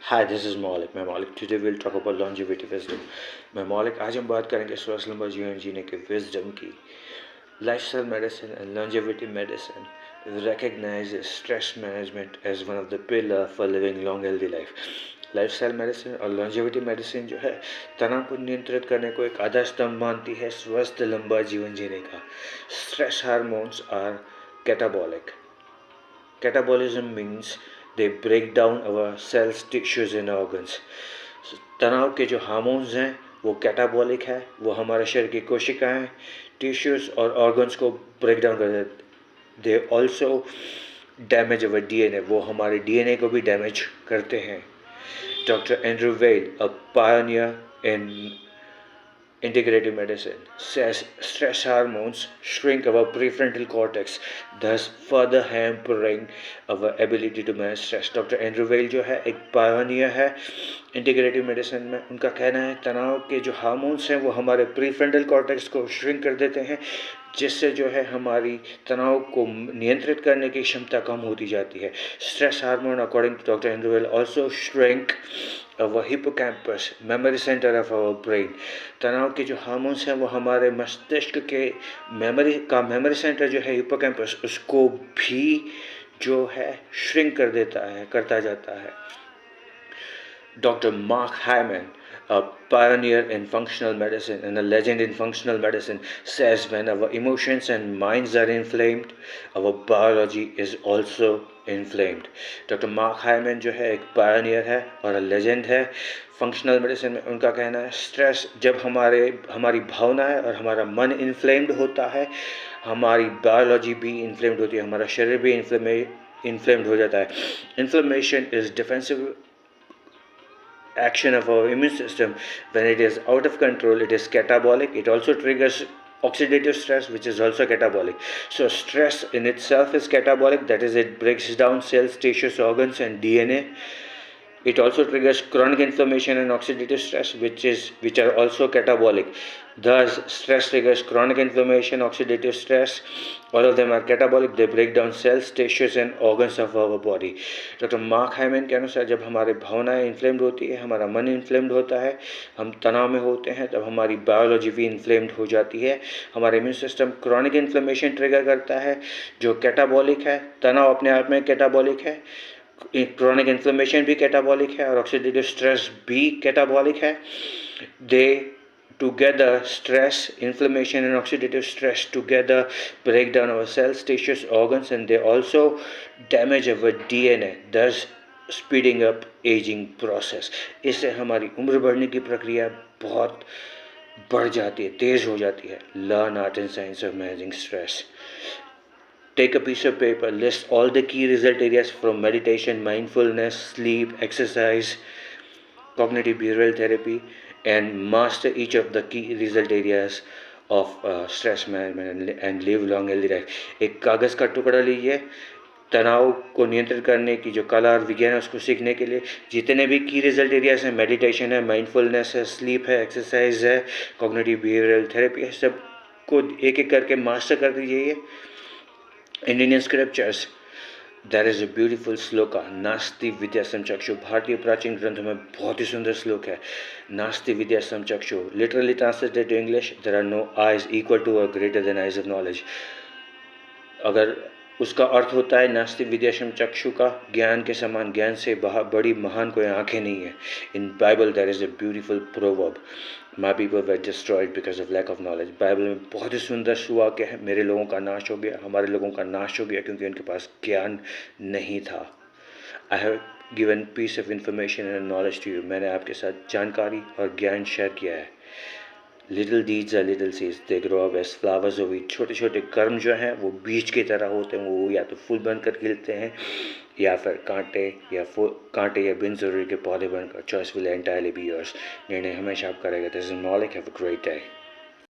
Hi, this is Maulik. मैं मौलिक today will talk about longevity wisdom. मैं मौलिक आज हम बात करेंगे स्वास्थ्य लंबा जीवन जीने के विजडम की. Lifestyle medicine and longevity medicine recognizes stress management as one of the pillar for living long healthy life. Lifestyle medicine और लॉन्जेविटी मेडिसिन जो है तनाव को नियंत्रित करने को एक आधार स्तंभ मानती है स्वस्थ लंबा जीवन जीने का. Stress hormones are catabolic. Catabolism means they break down our cells, tissues and organs. तनाव के जो हार्मोन्स हैं वो कैटाबॉलिक है, वो हमारे शरीर की कोशिकाएं, टिश्यूज और ऑर्गन्स को ब्रेक डाउन कर देते. They also damage our DNA, वो हमारे डीएनए को भी डैमेज करते हैं. Doctor Andrew well, a Pioneer in integrative medicine, says stress hormones shrink our prefrontal cortex, thus further hampering our ability to manage stress. Doctor Andrew well जो है एक pioneer है इंटीग्रेटिव मेडिसिन में. उनका कहना है तनाव के जो हार्मोन्स हैं वो हमारे प्रीफ्रंटल कॉर्टेक्स को श्रिंक कर देते हैं, जिससे जो है हमारी तनाव को नियंत्रित करने की क्षमता कम होती जाती है. Stress hormone according to doctor Andrew Weil also shrink our hippocampus, memory center of our brain. तनाव के जो हार्मोन्स हैं वो हमारे मस्तिष्क के मेमोरी सेंटर जो है हिप्पोकैम्पस, उसको भी जो है श्रिंक कर देता है, करता जाता है. Dr. Mark Hyman, a pioneer in functional medicine and a legend in functional medicine, says when our emotions and minds are inflamed, our biology is also inflamed. Dr. Mark Hyman जो है एक pioneer है और legend है functional medicine में. उनका कहना है स्ट्रेस जब हमारी भावनाएं और हमारा मन इन्फ्लेम्ड होता है, हमारी बायोलॉजी भी इन्फ्लेम्ड होती है, हमारा शरीर भी इन्फ्लेम्ड हो जाता है. Inflammation is defensive action of our immune system. When it is out of control, it is catabolic. It also triggers oxidative stress, which is also catabolic. So stress in itself is catabolic, that is, it breaks down cells, tissues, organs and DNA. It also triggers chronic inflammation and oxidative stress, which are also catabolic. Thus, stress triggers chronic inflammation, oxidative stress. All of them are catabolic. They break down cells, tissues and organs of our body. Doctor Mark Hyman के अनुसार जब हमारे भावनाएं inflamed होती है, हमारा मन inflamed होता है, हम तनाव में होते हैं, तब हमारी बायोलॉजी भी इन्फ्लेम्ड हो जाती है. हमारा immune system chronic inflammation trigger करता है जो कैटाबॉलिक है. तनाव अपने आप में कैटाबॉलिक है, क्रॉनिक इन्फ्लेमेशन भी कैटाबॉलिक है और ऑक्सीडेटिव स्ट्रेस भी कैटाबॉलिक है. दे together, stress, inflammation and oxidative stress together break down our cells, tissues, organs and they also damage our DNA, thus speeding up aging process. इससे हमारी उम्र बढ़ने की प्रक्रिया बहुत बढ़ जाती है, तेज हो जाती है. Learn art and science of managing stress. Take a piece of paper, list all the key result areas from meditation, mindfulness, sleep, exercise, cognitive behavioral therapy, and master each of the key result areas of stress management and live long healthy life. एक कागज़ का टुकड़ा लीजिए, तनाव को नियंत्रित करने की जो कला और विज्ञान है उसको सीखने के लिए जितने भी की रिजल्ट एरियाज हैं, मेडिटेशन है, माइंडफुलनेस है, स्लीप है, एक्सरसाइज है, कॉग्निटिव बिहेवियरल थेरेपी है, सबको एक एक करके मास्टर कर दीजिए. Indian scriptures, there is a beautiful shloka, नास्ति विद्या समचक्षु. भारतीय प्राचीन ग्रंथों में बहुत ही सुंदर श्लोक है, नास्ति विद्या समचक्षु. Literally translated to English, there are no eyes equal to और greater than eyes of knowledge. अगर उसका अर्थ होता है नास्ति विद्या समचक्षु का, ज्ञान के समान, ज्ञान से बड़ी महान कोई आंखें नहीं है. In Bible there is a beautiful proverb, my people were destroyed because of lack of knowledge. Bible में बहुत ही सुंदर सुवाक्य है, मेरे लोगों का नाश हो गया, हमारे लोगों का नाश हो गया क्योंकि उनके पास ज्ञान नहीं था. I have given piece of information and knowledge to you. मैंने आपके साथ जानकारी और ज्ञान शेयर किया है. Little deeds are little seeds, they grow up as flowers of wheat. छोटे छोटे कर्म जो हैं वो बीज की तरह होते हैं, वो या तो फूल बनकर खिलते हैं या फिर कांटे या बिन ज़रूरी के पौधे बनकर. Choice will entirely be yours. निर्णय हमेशा आपका रहेगा. दिस इज मौलिक. Have a great day.